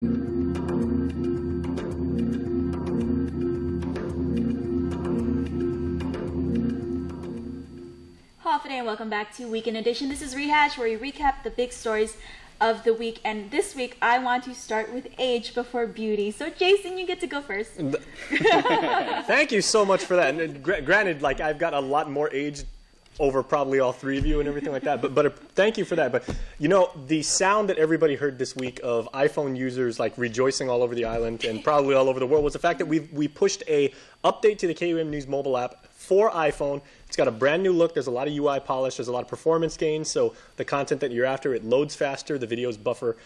Today and welcome back to Weekend Edition. This is Rehash, where we recap the big stories of the week. And this week, I want to start with age before beauty. So, Jason, you get to go first. Thank you so much for that. And granted, like I've got a lot more age over probably all three of you and everything like that. But thank you for that. But you know, the sound that everybody heard this week of iPhone users like rejoicing all over the island and probably all over the world was the fact that we pushed a update to the KUAM News mobile app for iPhone. It's got a brand new look. There's a lot of UI polish. There's a lot of performance gains. So the content that you're after, it loads faster. The videos buffer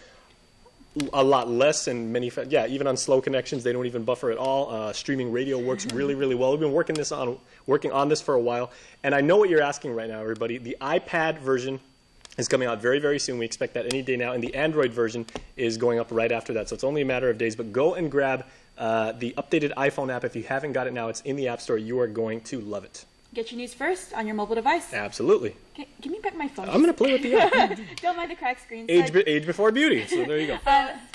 a lot less, and even on slow connections, they don't even buffer at all. Streaming radio works really, really well. We've been working on this for a while, and I know what you're asking right now, everybody. The iPad version is coming out very, very soon. We expect that any day now, and the Android version is going up right after that. So it's only a matter of days. But go and grab the updated iPhone app if you haven't got it now. It's in the App Store. You are going to love it. Get your news first on your mobile device. Absolutely. Okay, give me back my phone. I'm going to play with the app. Don't mind the cracked screen. Age before beauty. So there you go.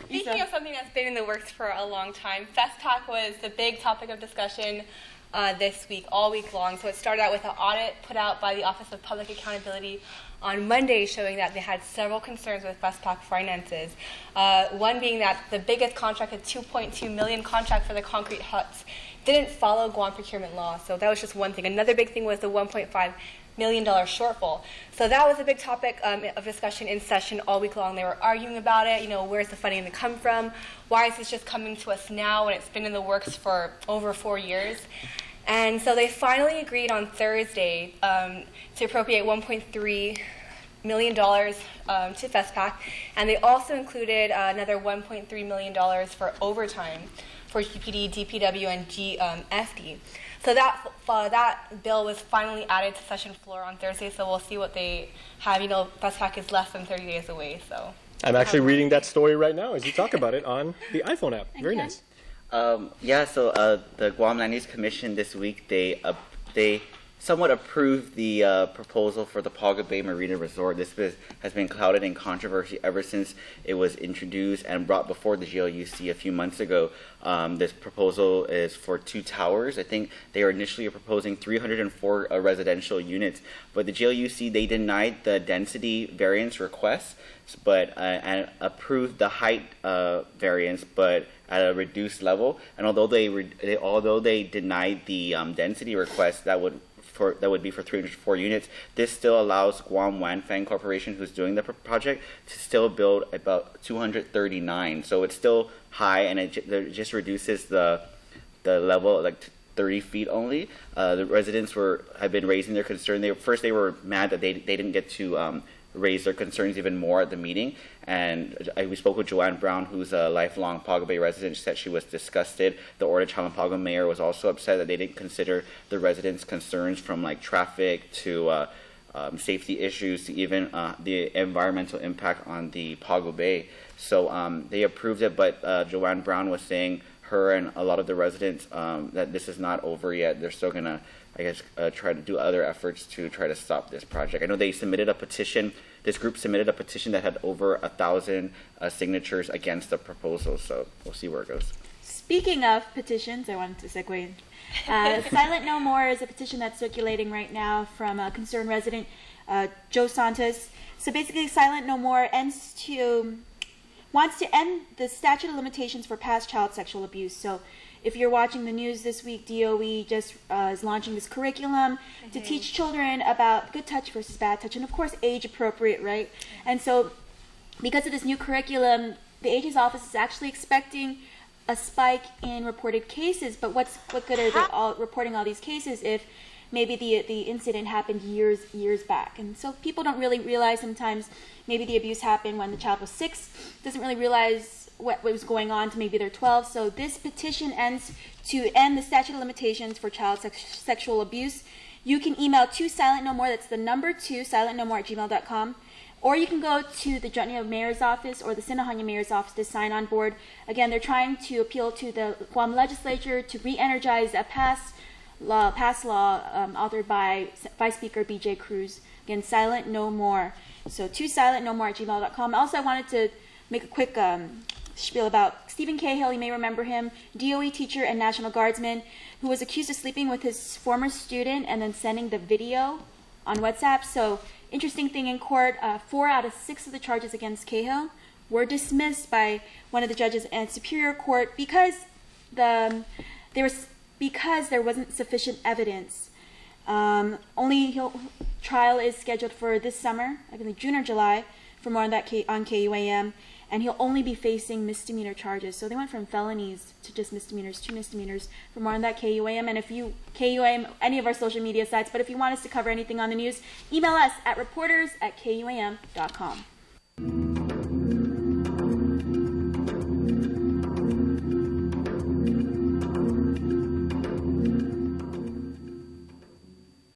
Speaking of something that's been in the works for a long time, FestPac was the big topic of discussion this week, all week long. So it started out with an audit put out by the Office of Public Accountability on Monday, showing that they had several concerns with FestPac finances. One being that the biggest contract, a $2.2 million contract for the concrete huts, didn't follow Guam procurement law. So that was just one thing. Another big thing was the $1.5 million shortfall. So that was a big topic of discussion in session all week long. They were arguing about it. You know, where's the funding going to come from? Why is this just coming to us now when it's been in the works for over 4 years? And so they finally agreed on Thursday to appropriate $1.3 million to FestPac, and they also included another $1.3 million for overtime for GPD, DPW, and GSD. So that bill was finally added to session floor on Thursday, so we'll see what they have. You know, FestPac is less than 30 days away, so. I'm actually reading that story right now as you talk about it on the iPhone app. Very nice. The Guam Land Use Commission this week, they somewhat approved the proposal for the Paga Bay Marina Resort. This has been clouded in controversy ever since it was introduced and brought before the GLUC a few months ago. This proposal is for 2 towers. I think they were initially proposing 304 residential units, but the GLUC, they denied the density variance request, but and approved the height variance, but at a reduced level. And although they denied the density request, that would be for 304 units. This still allows Guam Wanfang Corporation, who's doing the project, to still build about 239. So it's still high, and it just reduces the level like 30 feet only. The residents have been raising their concern. First they were mad that they didn't get to raise their concerns even more at the meeting. And we spoke with Joanne Brown, who's a lifelong Paga Bay resident. She said she was disgusted. The Orta Chalampago mayor was also upset that they didn't consider the residents' concerns, from like traffic to safety issues to even the environmental impact on the Paga Bay. So they approved it, but Joanne Brown was saying her and a lot of the residents that this is not over yet. They're still going to, I guess, try to do other efforts to try to stop this project. I know they submitted a petition. This group submitted a petition that had over 1,000 signatures against the proposal, so we'll see where it goes. Speaking of petitions, I wanted to segue. Silent No More is a petition that's circulating right now from a concerned resident, Joe Santos. So basically, Silent No More wants to end the statute of limitations for past child sexual abuse. So if you're watching the news this week, DOE just is launching this curriculum to teach children about good touch versus bad touch, and of course age appropriate, right? And so because of this new curriculum, the AG's office is actually expecting a spike in reported cases. But what good are they all reporting all these cases if maybe the incident happened years back? And so people don't really realize sometimes maybe the abuse happened when the child was 6, doesn't really realize what was going on to maybe they're 12. So this petition ends to end the statute of limitations for child sexual abuse. You can email to Silent No More, that's the number 2, silentnomore@gmail.com, or you can go to the Jutnia Mayor's office or the Sinahanya Mayor's office to sign on board. Again, they're trying to appeal to the Guam legislature to re-energize a past law authored by Vice Speaker B.J. Cruz. Again, Silent No More. So to silentnomore@gmail.com. Also, I wanted to make a quick spiel about Stephen Cahill. You may remember him, DOE teacher and National Guardsman, who was accused of sleeping with his former student and then sending the video on WhatsApp. So, interesting thing in court, 4 out of 6 of the charges against Cahill were dismissed by one of the judges in Superior Court because there wasn't sufficient evidence. Trial is scheduled for this summer, I believe June or July, for more on that on KUAM, and he'll only be facing misdemeanor charges. So they went from felonies to just misdemeanors, 2 misdemeanors. For more on that, KUAM, and if you KUAM any of our social media sites, but if you want us to cover anything on the news, email us at reporters@kuam.com.